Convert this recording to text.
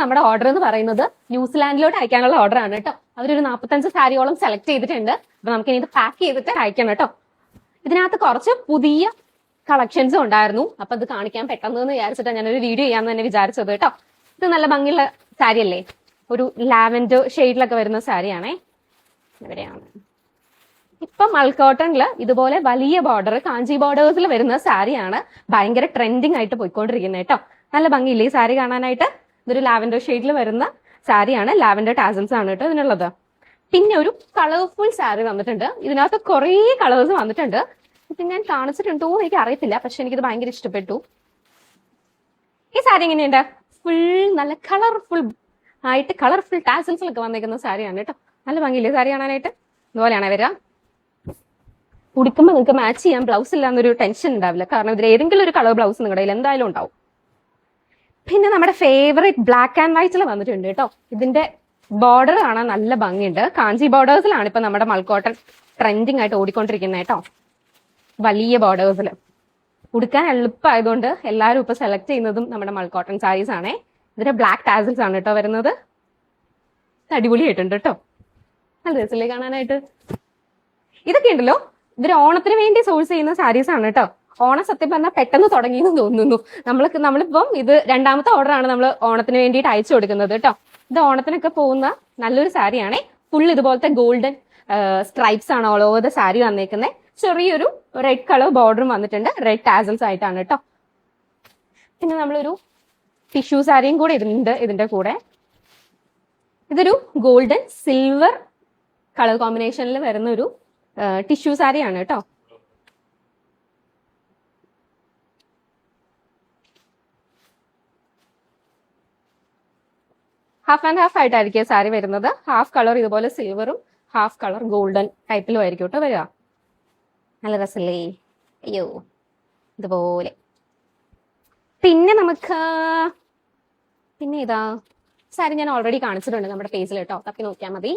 നമ്മുടെ ഓർഡർ എന്ന് പറയുന്നത് ന്യൂസിലാൻഡിലോട്ട് അയക്കാനുള്ള ഓർഡർ ആണ് കേട്ടോ. അവരൊരു 45 സാരിയോളം സെലക്ട് ചെയ്തിട്ടുണ്ട്. അപ്പൊ നമുക്ക് ഇനി ഇത് പാക്ക് ചെയ്തിട്ട് അയക്കണം കേട്ടോ. ഇതിനകത്ത് കുറച്ച് പുതിയ കളക്ഷൻസും ഉണ്ടായിരുന്നു. അപ്പൊ അത് കാണിക്കാൻ പെട്ടെന്ന് വിചാരിച്ചിട്ടാണ് ഞാനൊരു വീഡിയോ ചെയ്യാമെന്ന് തന്നെ വിചാരിച്ചത് കേട്ടോ. ഇത് നല്ല ഭംഗിയുള്ള സാരി അല്ലേ, ഒരു ലാവൻഡർ ഷെയ്ഡിലൊക്കെ വരുന്ന സാരിയാണേ. എവിടെയാണ് ഇപ്പൊ മൾക്കോട്ടണില് ഇതുപോലെ വലിയ ബോർഡർ കാഞ്ചി ബോർഡേഴ്സിൽ വരുന്ന സാരിയാണ് ഭയങ്കര ട്രെൻഡിങ് ആയിട്ട് പോയിക്കൊണ്ടിരിക്കുന്നത് കേട്ടോ. നല്ല ഭംഗിയില്ലേ ഈ സാരി കാണാനായിട്ട്. ഇതൊരു ലാവൻഡർ ഷെയ്ഡിൽ വരുന്ന സാരിയാണ്, ലാവൻഡർ ടാസൽസ് ആണ് കേട്ടോ ഇതിനുള്ളത്. പിന്നെ ഒരു കളർഫുൾ സാരി വന്നിട്ടുണ്ട്. ഇതിനകത്ത് കുറേ കളേഴ്സ് വന്നിട്ടുണ്ട്. ഇത് ഞാൻ കാണിച്ചിട്ടുണ്ടോ എന്ന് എനിക്ക് അറിയത്തില്ല, പക്ഷെ എനിക്കിത് ഭയങ്കര ഇഷ്ടപ്പെട്ടു. ഈ സാരി എങ്ങനെയുണ്ട്? ഫുൾ നല്ല കളർഫുൾ ആയിട്ട് കളർഫുൾ ടാസൽസിലൊക്കെ വന്നേക്കുന്ന സാരിയാണ് കേട്ടോ. നല്ല ഭംഗിയില്ലേ സാരി കാണാനായിട്ട്. ഇതുപോലെയാണ് വരിക. ഉടുക്കുമ്പോൾ നിങ്ങൾക്ക് മാച്ച് ചെയ്യാൻ ബ്ലൗസ് ഇല്ലാന്നൊരു ടെൻഷൻ ഉണ്ടാവില്ല, കാരണം ഇതിൽ ഏതെങ്കിലും ഒരു കളർ ബ്ലൗസ് നിങ്ങളുടെ കയ്യിൽ എന്തായാലും ഉണ്ടാവും. പിന്നെ നമ്മുടെ ഫേവറേറ്റ് ബ്ലാക്ക് ആൻഡ് വൈറ്റിൽ വന്നിട്ടുണ്ട് കേട്ടോ. ഇതിന്റെ ബോർഡർ കാണാൻ നല്ല ഭംഗിയുണ്ട്. കാഞ്ചി ബോർഡേഴ്സിലാണ് ഇപ്പൊ നമ്മുടെ മൾക്കോട്ടൺ ട്രെൻഡിങ് ആയിട്ട് ഓടിക്കൊണ്ടിരിക്കുന്നത് കേട്ടോ. വലിയ ബോർഡേഴ്സിൽ ഉടുക്കാൻ എളുപ്പമായതുകൊണ്ട് എല്ലാവരും ഇപ്പൊ സെലക്ട് ചെയ്യുന്നതും നമ്മുടെ മൾക്കോട്ടൺ സാരീസ് ആണേ. ഇതിന്റെ ബ്ലാക്ക് ടാസൽസ് ആണ് കേട്ടോ വരുന്നത്. അടിപൊളിയായിട്ടുണ്ട് കേട്ടോ, നല്ല രസമില്ലേ കാണാനായിട്ട്. ഇതൊക്കെ ഉണ്ടല്ലോ, ഇതൊരു ഓണത്തിന് വേണ്ടി സോഴ്സ് ചെയ്യുന്ന സാരീസ് ആണ് കേട്ടോ. ഓണം സത്യം പറഞ്ഞാൽ പെട്ടെന്ന് തുടങ്ങിയെന്ന് തോന്നുന്നു. നമ്മളിപ്പം ഇത് രണ്ടാമത്തെ ഓർഡർ ആണ് നമ്മൾ ഓണത്തിന് വേണ്ടിയിട്ട് അയച്ചു കൊടുക്കുന്നത് കേട്ടോ. ഇത് ഓണത്തിനൊക്കെ പോകുന്ന നല്ലൊരു സാരിയാണേ. ഫുൾ ഇതുപോലത്തെ ഗോൾഡൻ സ്ട്രൈപ്സ് ആണ് ഓൾ ഓവർ ദ സാരി വന്നേക്കുന്നത്. ചെറിയൊരു റെഡ് കളർ ബോർഡറും വന്നിട്ടുണ്ട്, റെഡ് ടാസൽസ് ആയിട്ടാണ് കേട്ടോ. പിന്നെ നമ്മളൊരു ടിഷ്യൂ സാരിയും കൂടെ ഇടുന്നുണ്ട് ഇതിന്റെ കൂടെ. ഇതൊരു ഗോൾഡൻ സിൽവർ കളർ കോമ്പിനേഷനിൽ വരുന്ന ഒരു ടിഷ്യൂ സാരിയാണ് കേട്ടോ. ഹാഫ് ആൻഡ് ഹാഫ് ആയിട്ടായിരിക്കും സാരി വരുന്നത്. ഹാഫ് കളർ ഇതുപോലെ സിൽവറും ഹാഫ് കളർ ഗോൾഡൻ ടൈപ്പിലും ആയിരിക്കും കേട്ടോ വരിക. നല്ല രസല്ലേ, അയ്യോ ഇതുപോലെ. പിന്നെ പിന്നെ ഇതാ സാരി ഞാൻ ഓൾറെഡി കാണിച്ചിട്ടുണ്ട് നമ്മുടെ പേജിൽ കേട്ടോ, തപ്പി നോക്കിയാൽ മതി.